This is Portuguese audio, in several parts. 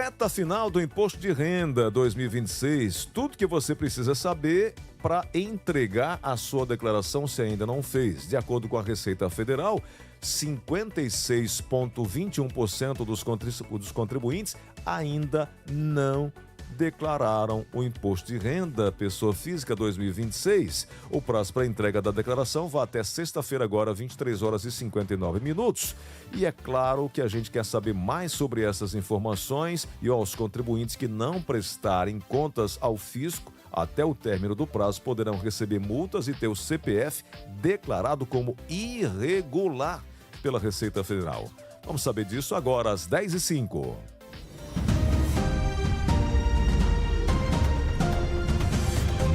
Reta final do Imposto de Renda 2026. Tudo que você precisa saber para entregar a sua declaração se ainda não fez. De acordo com a Receita Federal, 56,21% dos contribuintes ainda não declararam o Imposto de Renda Pessoa Física 2026. O prazo para entrega da declaração vai até sexta-feira agora, 23 horas e 59 minutos. E é claro que a gente quer saber mais sobre essas informações e os contribuintes que não prestarem contas ao fisco até o término do prazo poderão receber multas e ter o CPF declarado como irregular pela Receita Federal. Vamos saber disso agora às 10h05.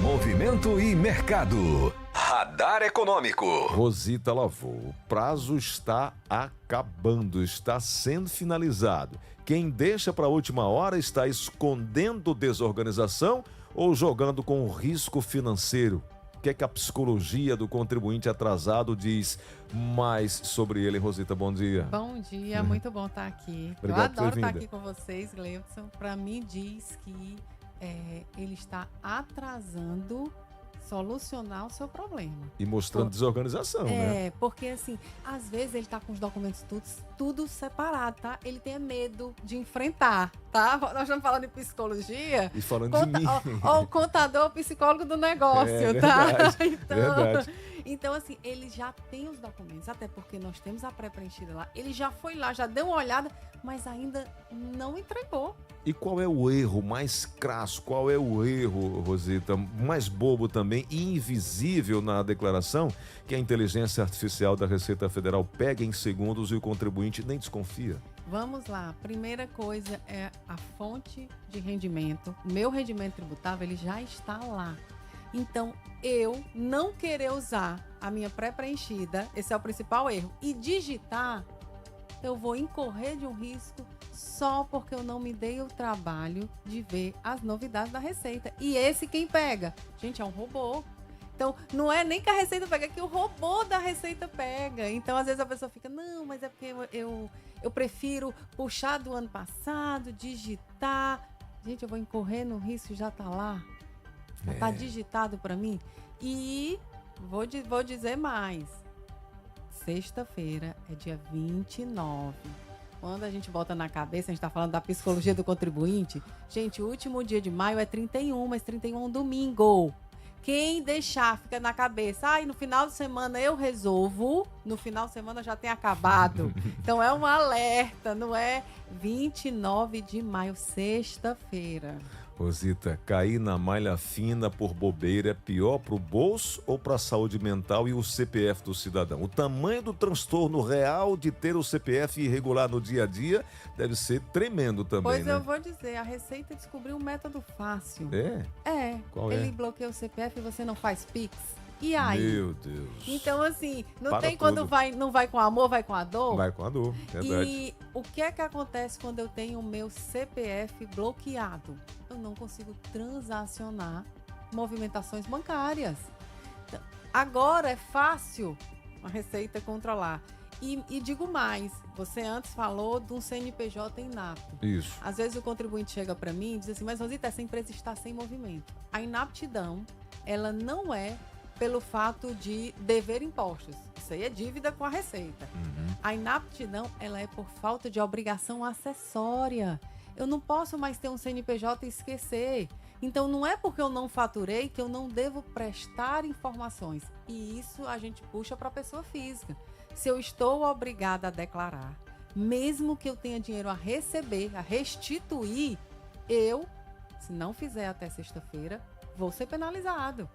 Movimento e mercado. Radar Econômico. Rosita Lavô, o prazo está acabando, está sendo finalizado. Quem deixa para a última hora está escondendo desorganização ou jogando com risco financeiro? O que é que a psicologia do contribuinte atrasado diz mais sobre ele, Rosita? Bom dia. Bom dia, muito bom estar aqui. Obrigado Eu adoro por ter estar vindo. aqui com vocês, Gleudson. Para mim diz que ele está atrasando solucionar o seu problema. E mostrando desorganização, né? Porque assim, às vezes ele tá com os documentos tudo separado, tá? Ele tem medo de enfrentar, tá? Nós estamos falando em psicologia. E falando de mim. Ó, o contador, o psicólogo do negócio, tá? Verdade, Então, verdade. então, assim, ele já tem os documentos, até porque nós temos a pré-preenchida lá. Ele já foi lá, já deu uma olhada, mas ainda não entregou. E qual é o erro mais crasso? Qual é o erro, Rosita, mais bobo também e invisível na declaração que a inteligência artificial da Receita Federal pega em segundos e o contribuinte nem desconfia? Vamos lá. Primeira coisa é a fonte de rendimento. O meu rendimento tributável, ele já está lá. Então, eu não querer usar a minha pré-preenchida, esse é o principal erro, e digitar, eu vou incorrer de um risco só porque eu não me dei o trabalho de ver as novidades da Receita. E esse quem pega? Gente, é um robô. Então, não é nem que a Receita pega, é que o robô da Receita pega. Então, às vezes a pessoa fica, não, mas é porque eu prefiro puxar do ano passado, digitar. Gente, eu vou incorrer no risco, já tá lá. Já tá digitado para mim. E vou dizer mais. Sexta-feira é dia 29. Quando a gente bota na cabeça, a gente tá falando da psicologia do contribuinte. Gente, o último dia de maio é 31, mas 31 é um domingo. Quem deixar, fica na cabeça, no final de semana eu resolvo, no final de semana já tem acabado. Então é um alerta, não é 29 de maio, sexta-feira. Rosita, cair na malha fina por bobeira é pior para o bolso ou para a saúde mental e o CPF do cidadão? O tamanho do transtorno real de ter o CPF irregular no dia a dia deve ser tremendo também, Pois né? eu vou dizer, a Receita descobriu um método fácil. É? Qual é? Ele bloqueia o CPF e você não faz Pix. E aí? Meu Deus. Então, assim, não Para tem tudo. quando não vai com amor, vai com a dor? Vai com a dor, verdade. E o que é que acontece quando eu tenho o meu CPF bloqueado? Eu não consigo transacionar movimentações bancárias. Então, agora é fácil a Receita controlar. E digo mais, você antes falou de um CNPJ inapto. Isso. Às vezes o contribuinte chega para mim e diz assim, mas Rosita, essa empresa está sem movimento. A inaptidão, ela não é pelo fato de dever impostos. Isso aí é dívida com a Receita. A inaptidão, ela é por falta de obrigação acessória. Eu não posso mais ter um CNPJ e esquecer. Então, não é porque eu não faturei que eu não devo prestar informações. E isso a gente puxa para a pessoa física. Se eu estou obrigada a declarar, mesmo que eu tenha dinheiro a receber, a restituir, eu, se não fizer até sexta-feira, vou ser penalizado.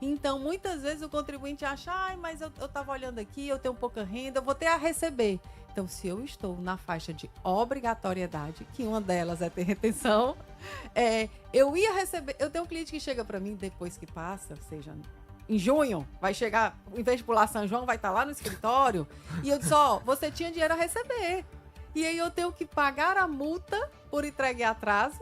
Então, muitas vezes o contribuinte acha, mas eu estava olhando aqui, eu tenho pouca renda, eu vou ter a receber. Então, se eu estou na faixa de obrigatoriedade, que uma delas é ter retenção, eu ia receber. Eu tenho um cliente que chega para mim depois que passa, ou seja, em junho, vai chegar, em vez de pular São João, vai estar lá no escritório. E eu disse, você tinha dinheiro a receber. E aí eu tenho que pagar a multa por entrega em atraso,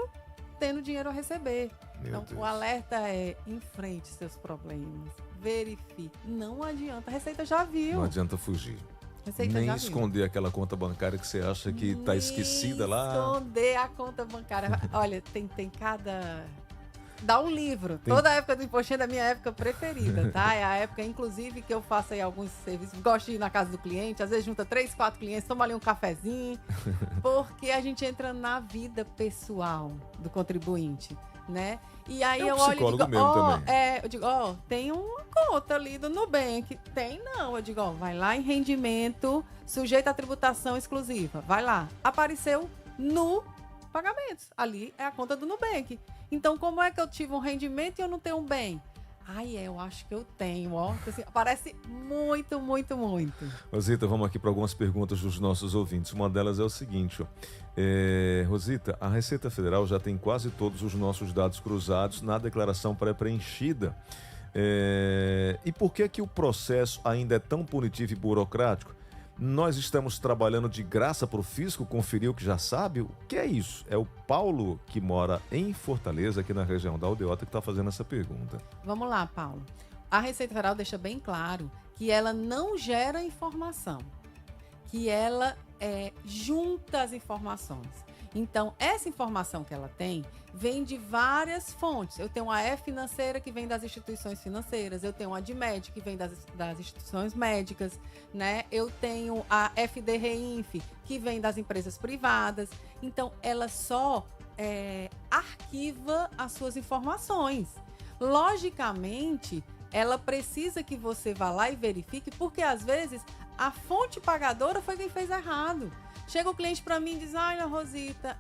tendo dinheiro a receber. Então, Deus. o alerta é, enfrente seus problemas, verifique. Não adianta, a Receita já viu. Não adianta fugir. Receita Nem já viu. esconder aquela conta bancária que você acha que está esquecida lá. Esconder a conta bancária. Olha, tem cada... Dá um livro. Tem- Toda a época do imposto é da minha época preferida, tá? É a época, inclusive, que eu faço aí alguns serviços. Gosto de ir na casa do cliente, às vezes junta 3, 4 clientes, toma ali um cafezinho, porque a gente entra na vida pessoal do contribuinte, né? E aí É um eu olho e psicólogo digo, mesmo ó, também. eu digo, ó, tem uma conta ali do Nubank. Tem não. Eu digo, ó, vai lá em rendimento, sujeito à tributação exclusiva. Vai lá. Apareceu no pagamentos. Ali é a conta do Nubank. Então, como é que eu tive um rendimento e eu não tenho um bem? Eu acho que eu tenho, ó. Assim, parece muito, muito, muito. Rosita, vamos aqui para algumas perguntas dos nossos ouvintes. Uma delas é o seguinte, ó. Rosita, a Receita Federal já tem quase todos os nossos dados cruzados na declaração pré-preenchida. E por que o processo ainda é tão punitivo e burocrático? Nós estamos trabalhando de graça para o fisco conferir o que já sabe? O que é isso? É o Paulo, que mora em Fortaleza, aqui na região da Aldeota, que está fazendo essa pergunta. Vamos lá, Paulo. A Receita Federal deixa bem claro que ela não gera informação, que ela junta as informações. Então, essa informação que ela tem vem de várias fontes. Eu tenho a E-Financeira, que vem das instituições financeiras. Eu tenho a DMED, que vem das instituições médicas, né? Eu tenho a FD-Reinf, que vem das empresas privadas. Então, ela só arquiva as suas informações. Logicamente, ela precisa que você vá lá e verifique, porque às vezes a fonte pagadora foi quem fez errado. Chega o cliente para mim e diz, olha, Rosita,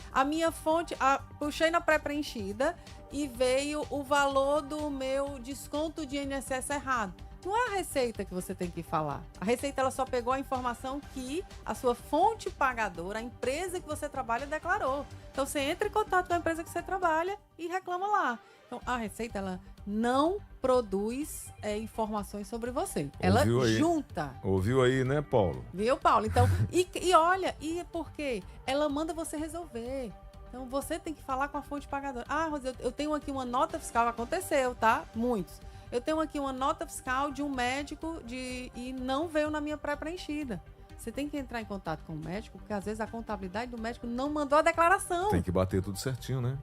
a minha fonte, puxei na pré-preenchida e veio o valor do meu desconto de INSS errado. Não é a Receita que você tem que falar. A Receita ela só pegou a informação que a sua fonte pagadora, a empresa que você trabalha, declarou. Então, você entra em contato com a empresa que você trabalha e reclama lá. Então, a Receita, ela não produz informações sobre você. Ela Ouviu aí? junta. Ouviu aí, né, Paulo? Viu, Paulo? Então, e olha, e por quê? Ela manda você resolver. Então, você tem que falar com a fonte pagadora. Rosa, eu tenho aqui uma nota fiscal, aconteceu, tá? Muitos. Eu tenho aqui uma nota fiscal de um médico e não veio na minha pré-preenchida. Você tem que entrar em contato com o médico, porque às vezes a contabilidade do médico não mandou a declaração. Tem que bater tudo certinho, né?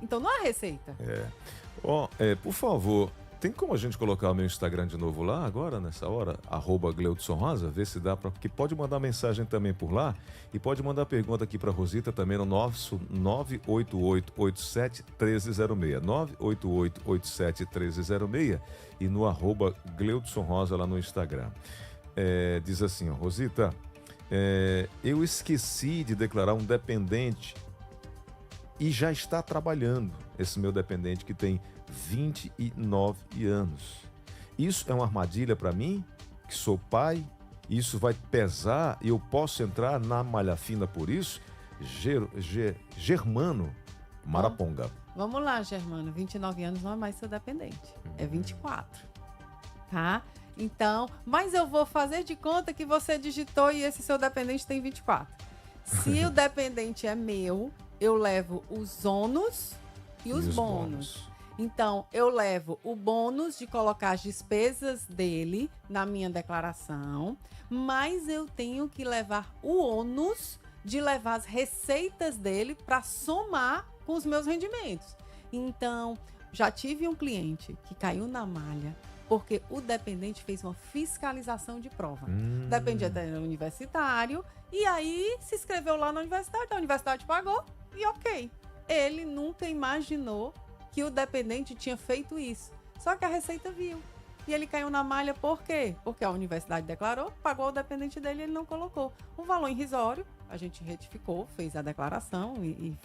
Então não é a Receita. Por favor, tem como a gente colocar o meu Instagram de novo lá agora, nessa hora? @Gleudson_Rosa, ver se dá para... Porque pode mandar mensagem também por lá e pode mandar pergunta aqui para Rosita também no nosso 988871306. 988871306 e no @Gleudson_Rosa lá no Instagram. Diz assim, ó, Rosita, eu esqueci de declarar um dependente e já está trabalhando, esse meu dependente que tem 29 anos. Isso é uma armadilha para mim, que sou pai? Isso vai pesar e eu posso entrar na malha fina por isso? Germano Maraponga. Vamos lá, Germano. 29 anos não é mais seu dependente. É 24. Tá? Então, mas eu vou fazer de conta que você digitou e esse seu dependente tem 24. Se o dependente é meu, eu levo os ônus e os bônus. Então, eu levo o bônus de colocar as despesas dele na minha declaração, mas eu tenho que levar o ônus de levar as receitas dele para somar com os meus rendimentos. Então, já tive um cliente que caiu na malha porque o dependente fez uma fiscalização de prova. O dependente era universitário e aí se inscreveu lá na universidade, a universidade pagou e ok. Ele nunca imaginou que o dependente tinha feito isso. Só que a Receita viu. E ele caiu na malha por quê? Porque a universidade declarou, pagou o dependente dele e ele não colocou. Um valor irrisório, a gente retificou, fez a declaração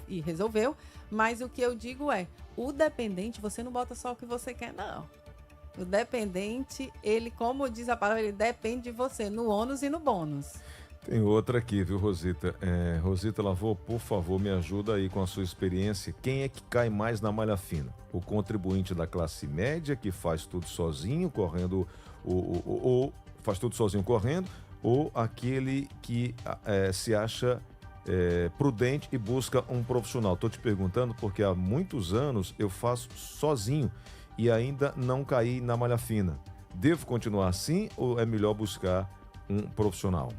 e resolveu. Mas o que eu digo é, o dependente, você não bota só o que você quer, não. O dependente, ele, como diz a palavra, ele depende de você, no ônus e no bônus. Tem outra aqui, viu, Rosita? Rosita Lavô, por favor, me ajuda aí com a sua experiência. Quem é que cai mais na malha fina? O contribuinte da classe média, que faz tudo sozinho, correndo, ou faz tudo sozinho correndo, ou aquele que se acha prudente e busca um profissional? Estou te perguntando porque há muitos anos eu faço sozinho e ainda não caí na malha fina. Devo continuar assim ou é melhor buscar um profissional?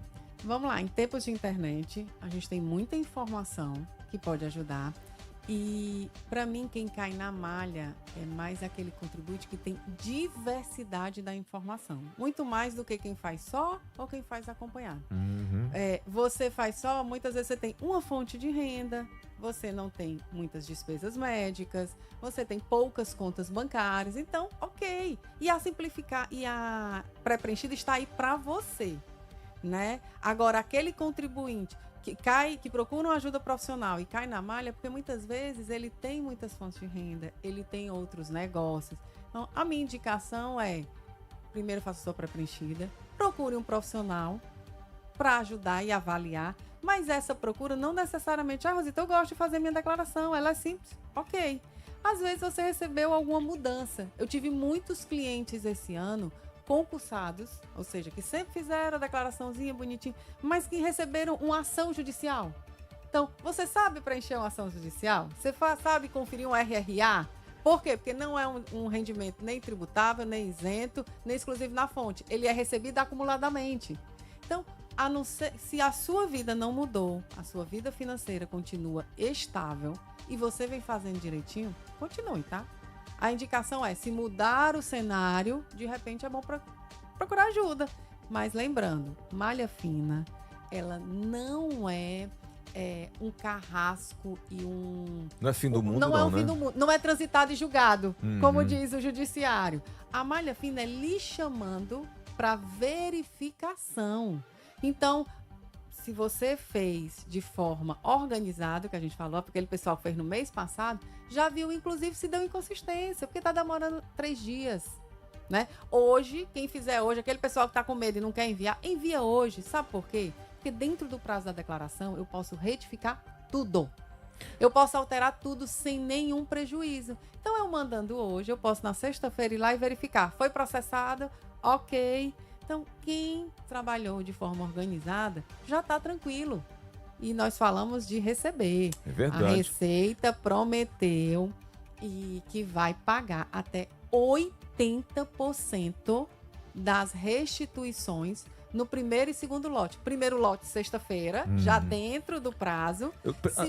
Vamos lá, em tempos de internet, a gente tem muita informação que pode ajudar. E, para mim, quem cai na malha é mais aquele contribuinte que tem diversidade da informação. Muito mais do que quem faz só ou quem faz acompanhado. Você faz só, muitas vezes você tem uma fonte de renda, você não tem muitas despesas médicas, você tem poucas contas bancárias. Então, ok. E a simplificar e a pré-preenchida está aí para você, né? Agora, aquele contribuinte que procura uma ajuda profissional e cai na malha, porque muitas vezes ele tem muitas fontes de renda, ele tem outros negócios. Então, a minha indicação é, primeiro faça sua pré-preenchida, procure um profissional para ajudar e avaliar, mas essa procura não necessariamente, Rosita, eu gosto de fazer minha declaração, ela é simples, ok. Às vezes você recebeu alguma mudança. Eu tive muitos clientes esse ano concursados, ou seja, que sempre fizeram a declaraçãozinha bonitinha, mas que receberam uma ação judicial. Então, você sabe preencher uma ação judicial? Você sabe conferir um RRA? Por quê? Porque não é um rendimento nem tributável, nem isento, nem exclusivo na fonte. Ele é recebido acumuladamente. Então, a não ser, se a sua vida não mudou, a sua vida financeira continua estável e você vem fazendo direitinho, continue, tá? A indicação é, se mudar o cenário, de repente é bom procurar ajuda. Mas lembrando, malha fina, ela não é um carrasco e um... Não é fim do mundo, não é um né? fim do mundo. Não é transitado e julgado, como diz o judiciário. A malha fina é lhe chamando para verificação. Então, se você fez de forma organizada, que a gente falou, porque aquele pessoal fez no mês passado, já viu, inclusive, se deu inconsistência, porque está demorando 3 dias, né? Hoje, quem fizer hoje, aquele pessoal que está com medo e não quer enviar, envia hoje. Sabe por quê? Porque dentro do prazo da declaração, eu posso retificar tudo. Eu posso alterar tudo sem nenhum prejuízo. Então, eu mandando hoje, eu posso na sexta-feira ir lá e verificar. Foi processado? Ok. Então, quem trabalhou de forma organizada já está tranquilo. E nós falamos de receber. É verdade. A Receita prometeu e que vai pagar até 80% das restituições no primeiro e segundo lote. Primeiro lote, sexta-feira, já dentro do prazo.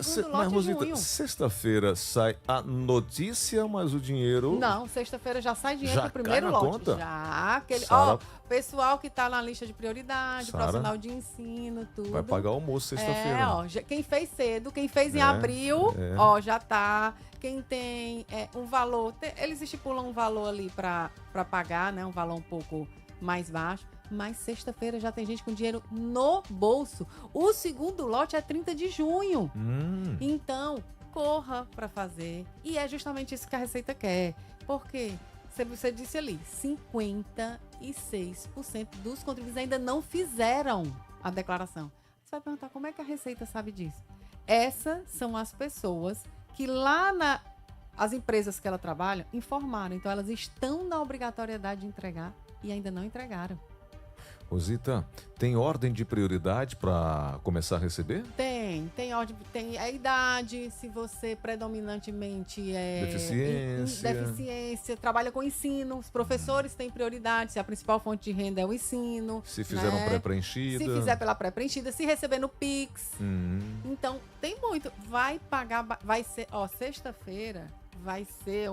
Segundo lote, Rosita, junho. sexta-feira sai a notícia, mas o dinheiro... Não, sexta-feira já sai dinheiro Já pro primeiro cai na lote. conta? Já. Sara, Pessoal que tá na lista de prioridade, Sara, profissional de ensino, tudo. vai pagar o almoço sexta-feira. Quem fez cedo, quem fez em É, abril, é. já tá. Quem tem um valor, eles estipulam um valor ali para pagar, né? Um valor um pouco mais baixo. Mas sexta-feira já tem gente com dinheiro no bolso. O segundo lote é 30 de junho. Então, corra para fazer. E é justamente isso que a Receita quer. Porque você disse ali, 56% dos contribuintes ainda não fizeram a declaração. Você vai perguntar, como é que a Receita sabe disso? Essas são as pessoas que lá as empresas que ela trabalha informaram. Então, elas estão na obrigatoriedade de entregar e ainda não entregaram. Rosita, tem ordem de prioridade para começar a receber? Tem ordem, tem a idade, se você predominantemente deficiência, trabalha com ensino, os professores têm prioridade, se a principal fonte de renda é o ensino. Se fizeram pré-preenchida. Se fizer pela pré-preenchida, se receber no Pix. Então, tem muito. Vai pagar, vai ser, sexta-feira vai ser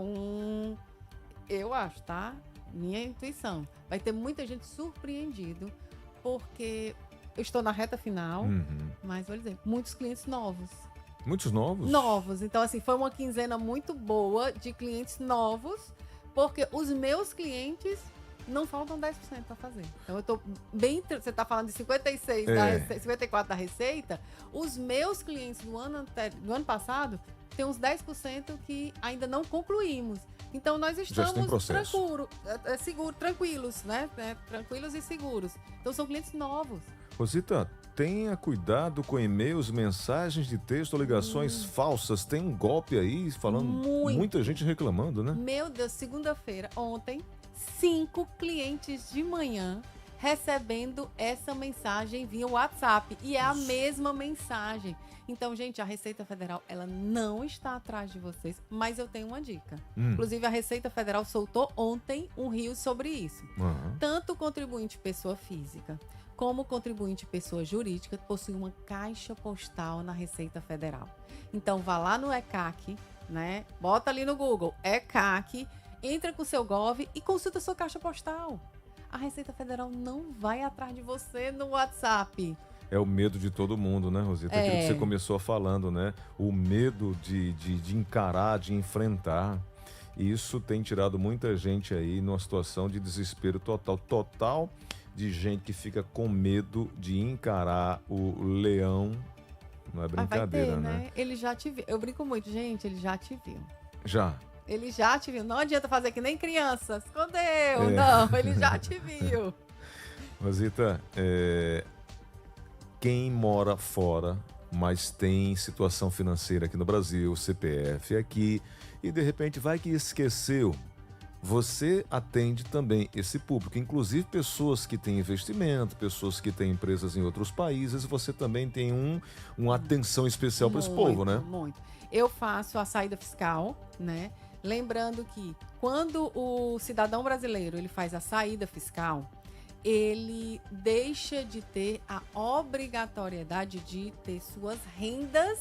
eu acho, tá? Minha intuição. Vai ter muita gente surpreendido, porque eu estou na reta final, mas vou dizer, muitos clientes novos. Muitos novos? Novos. Então, assim, foi uma quinzena muito boa de clientes novos, porque os meus clientes não faltam 10% para fazer. Então, eu tô bem... Você está falando de 56, 54 da Receita. Os meus clientes do ano passado, tem uns 10% que ainda não concluímos. Então, nós estamos tranquilos, né? Tranquilos e seguros. Então, são clientes novos. Rosita, tenha cuidado com e-mails, mensagens de texto ou ligações falsas. Tem um golpe aí, falando, muita gente reclamando, né? Meu Deus, segunda-feira, ontem, 5 clientes de manhã recebendo essa mensagem via WhatsApp. E é a mesma mensagem. Então, gente, a Receita Federal, ela não está atrás de vocês, mas eu tenho uma dica. Inclusive, a Receita Federal soltou ontem um rio sobre isso. Tanto o contribuinte pessoa física como o contribuinte pessoa jurídica possui uma caixa postal na Receita Federal. Então, vá lá no ECAC, né? Bota ali no Google, ECAC, entra com o seu Gov e consulta a sua caixa postal. A Receita Federal não vai atrás de você no WhatsApp. É o medo de todo mundo, né, Rosita? Aquilo que você começou falando, né? O medo de encarar, de enfrentar. E isso tem tirado muita gente aí numa situação de desespero total de gente que fica com medo de encarar o leão. Não é brincadeira, vai ter, né? Ele já te viu. Eu brinco muito, gente, ele já te viu. Já. Ele já te viu. Não adianta fazer que nem criança. Escondeu. Não, ele já te viu. Rosita, quem mora fora, mas tem situação financeira aqui no Brasil, CPF aqui, e de repente vai que esqueceu, você atende também esse público, inclusive pessoas que têm investimento, pessoas que têm empresas em outros países, você também tem uma atenção especial para esse povo, né? Muito. Eu faço a saída fiscal, né? Lembrando que quando o cidadão brasileiro ele faz a saída fiscal, ele deixa de ter a obrigatoriedade de ter suas rendas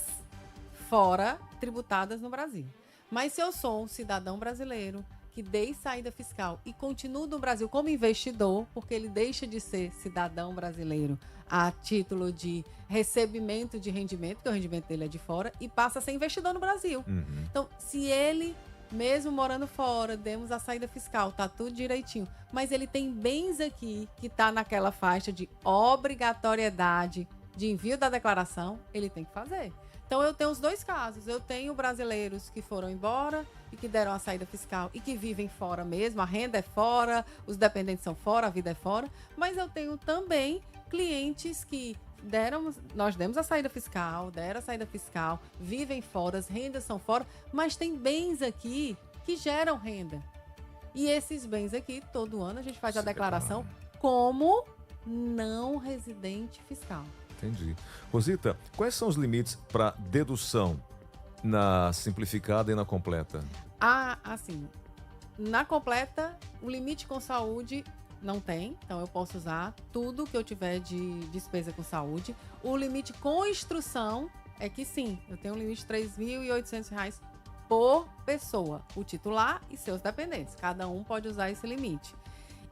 fora tributadas no Brasil. Mas se eu sou um cidadão brasileiro que dei saída fiscal e continuo no Brasil como investidor, porque ele deixa de ser cidadão brasileiro a título de recebimento de rendimento, porque o rendimento dele é de fora, e passa a ser investidor no Brasil. Então, se ele, mesmo morando fora, demos a saída fiscal, tá tudo direitinho, mas ele tem bens aqui que tá naquela faixa de obrigatoriedade de envio da declaração, ele tem que fazer. Então, eu tenho os dois casos. Eu tenho brasileiros que foram embora e que deram a saída fiscal e que vivem fora mesmo. A renda é fora, os dependentes são fora, a vida é fora. Mas eu tenho também clientes que nós demos a saída fiscal, deram a saída fiscal, vivem fora, as rendas são fora, mas tem bens aqui que geram renda. E esses bens aqui, todo ano, a gente faz a declaração como não residente fiscal. Entendi. Rosita, quais são os limites para dedução na simplificada e na completa? Assim, na completa, o limite com saúde não tem, então eu posso usar tudo que eu tiver de despesa com saúde. O limite com instrução é que sim, eu tenho um limite de R$ 3.800 por pessoa, o titular e seus dependentes. Cada um pode usar esse limite.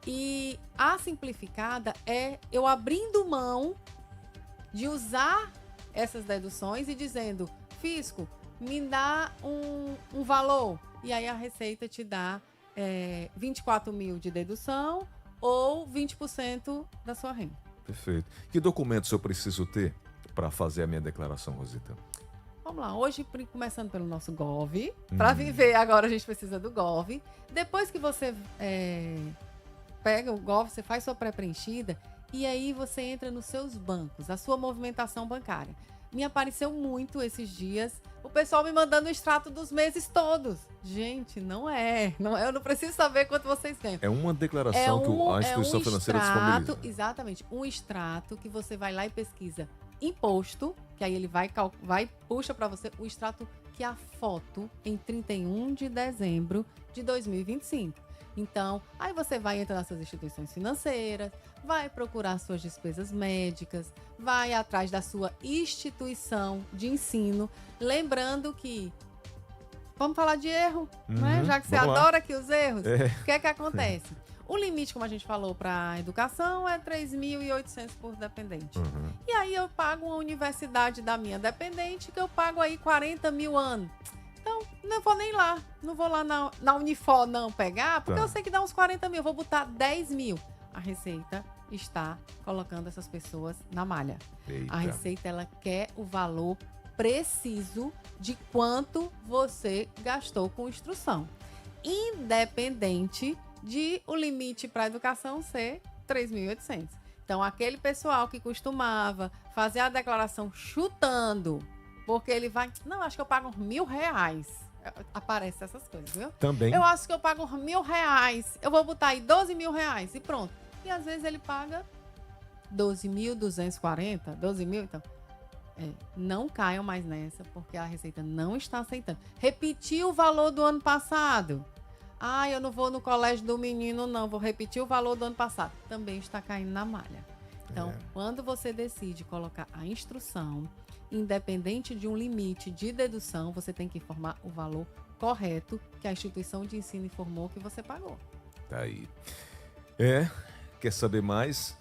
E a simplificada é eu abrindo mão de usar essas deduções e dizendo, fisco, me dá um valor. E aí a Receita te dá 24 mil de dedução ou 20% da sua renda. Perfeito. Que documentos eu preciso ter para fazer a minha declaração, Rosita? Vamos lá, hoje começando pelo nosso Gov. Para viver agora a gente precisa do Gov. Depois que você pega o Gov, você faz sua pré-preenchida e aí você entra nos seus bancos, a sua movimentação bancária. Me apareceu muito esses dias o pessoal me mandando o extrato dos meses todos. Gente, não é. Eu não preciso saber quanto vocês ganham. É uma declaração que a instituição financeira disponibiliza. Exatamente. Um extrato que você vai lá e pesquisa imposto, que aí ele puxa para você o extrato que é a foto em 31 de dezembro de 2025. Então, aí você vai entrar nas suas instituições financeiras, vai procurar suas despesas médicas, vai atrás da sua instituição de ensino. Lembrando que, vamos falar de erro, né? Já que você adora aqui os erros, o que é que acontece? O limite, como a gente falou, para a educação é 3.800 por dependente. E aí eu pago uma universidade da minha dependente, que eu pago aí 40 mil ano. Então, não vou nem lá. Não vou lá na Unifor não pegar, porque eu sei que dá uns 40 mil. Eu vou botar 10 mil. A Receita está colocando essas pessoas na malha. Eita. A Receita, ela quer o valor preciso de quanto você gastou com instrução. Independente de o limite para a educação ser 3.800. Então, aquele pessoal que costumava fazer a declaração chutando, porque ele vai... Não, acho que eu pago R$1.000. Aparece essas coisas, viu? Também. Eu acho que eu pago R$1.000. Eu vou botar aí R$12.000 e pronto. e às vezes ele paga 12.240, 12 mil, então... não caiam mais nessa, porque a Receita não está aceitando. Repetir o valor do ano passado. Eu não vou no colégio do menino, não. Vou repetir o valor do ano passado. Também está caindo na malha. Então, quando você decide colocar a instrução, independente de um limite de dedução, você tem que informar o valor correto que a instituição de ensino informou que você pagou. Tá aí. Quer saber mais?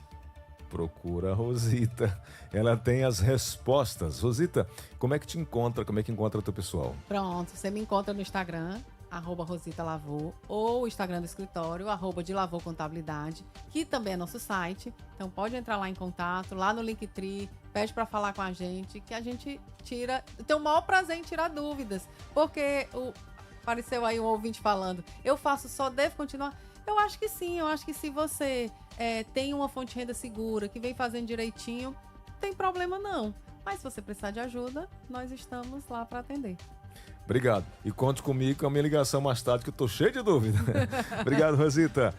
Procura a Rosita. Ela tem as respostas. Rosita, como é que te encontra? Como é que encontra o teu pessoal? Pronto, você me encontra no Instagram, @RositaLavô, ou o Instagram do escritório, @de Lavô Contabilidade, que também é nosso site. Então pode entrar lá em contato, lá no Linktree, pede para falar com a gente, que a gente tem o maior prazer em tirar dúvidas. Porque apareceu aí um ouvinte falando, eu faço só, devo continuar? Eu acho que sim, eu acho que se você tem uma fonte de renda segura, que vem fazendo direitinho, não tem problema não. Mas se você precisar de ajuda, nós estamos lá para atender. Obrigado. E conte comigo com a minha ligação mais tarde, que eu tô cheio de dúvida. Obrigado, Rosita.